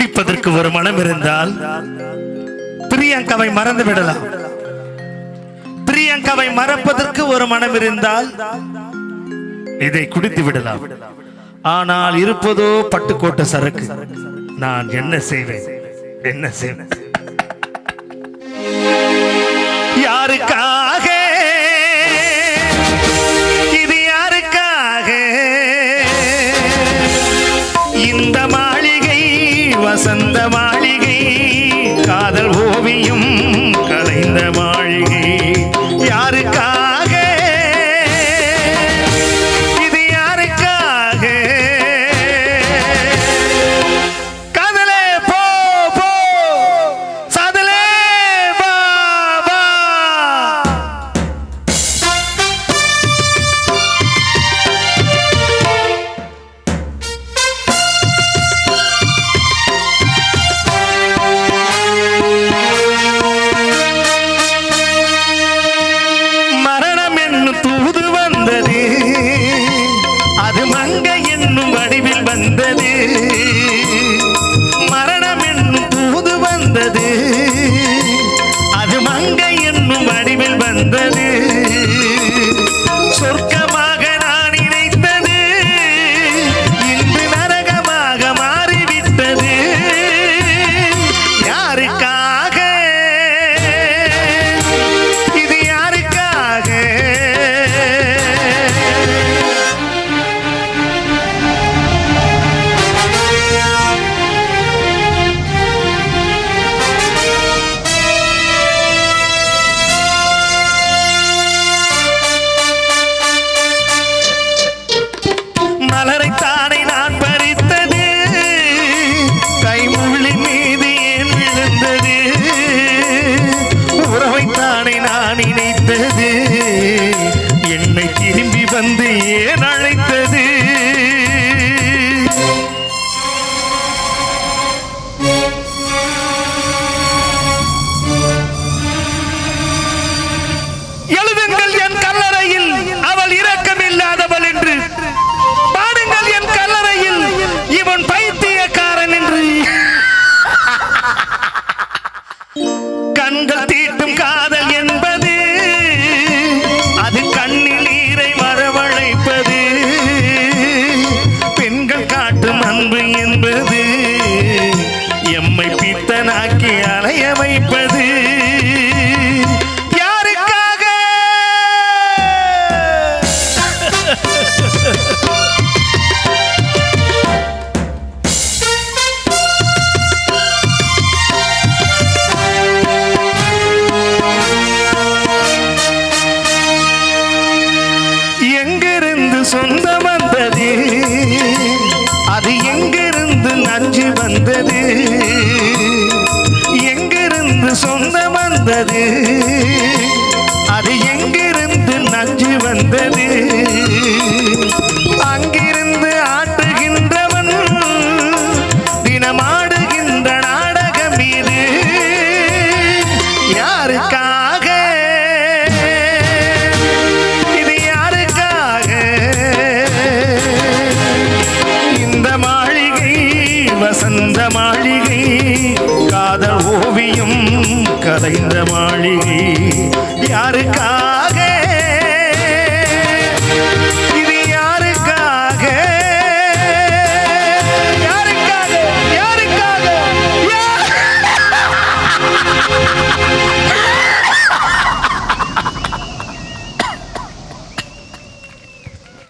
குடிப்பதற்கு ஒரு மனம் இருந்தால் பிரியங்காவை மறந்து விடலாம். பிரியங்காவை மறப்பதற்கு ஒரு மனம் இருந்தால் இதை குடித்து விடலாம். ஆனால் இருப்பதோ பட்டுக்கோட்டை சரக்கு. நான் என்ன செய்வேன்? என்ன செய்வேன்? யாருக்காக? இது யாருக்காக? இந்த மாளிகை வசந்த மாளிகை, காதல் ஓவியம் கலைந்த மாளிகை. யாருக்காக? இது யாருக்காக? காதலே போ போ, சாதலே வா வா. மரணம் என்னும் தூது வந்தது, அது மங்கை என்னும் வடிவில் வந்தது. மரணம் என்னும் தூது வந்தது, அது மங்கை என்னும் வடிவில் வந்தது. சொர்க்கமாக நான் நினைத்தது இன்று நரகமாக மாறிவிட்டது. யாருக்காக? இது யாருக்காக? மலரைத்தானே நான் பறித்தது, கைமுள்ளி மீது ஏன் விழுந்தது? உறவைத்தானே நான் நினைத்தது, என்னை திரும்பி வந்து ஏன் அழைத்தது? எழுதுங்கள் என் கல்லறையில் அவள் இரக்கமில்லாதவள் என்று, பாடுங்கள் என் கல்லறையில் இவன் பைத்தியக்காரன் என்று. கண்கள் தீட்டும் காதல் என்பது அது கண்ணில் நீரை வரவழைப்பது. பெண்கள் காட்டும் அன்பு என்பது எம்மை பித்தனாக்கி அலைய வைப்பது. யாருக்காக? எங்கிருந்து சொந்தம் வந்தது, அது எங்கிருந்து நஞ்சு வந்தது? எங்கிருந்து சொந்தம் வந்தது, அது எங்கிருந்து நஞ்சு வந்தது? அங்கிருந்து ஆட்டுகின்றவன் தினமாடுகின்ற நாடகம் இது. யாருக்காக? இது யாருக்காக? இந்த மாளிகை வசந்த மாளிகை, காதல் ஓவியம் கலைந்த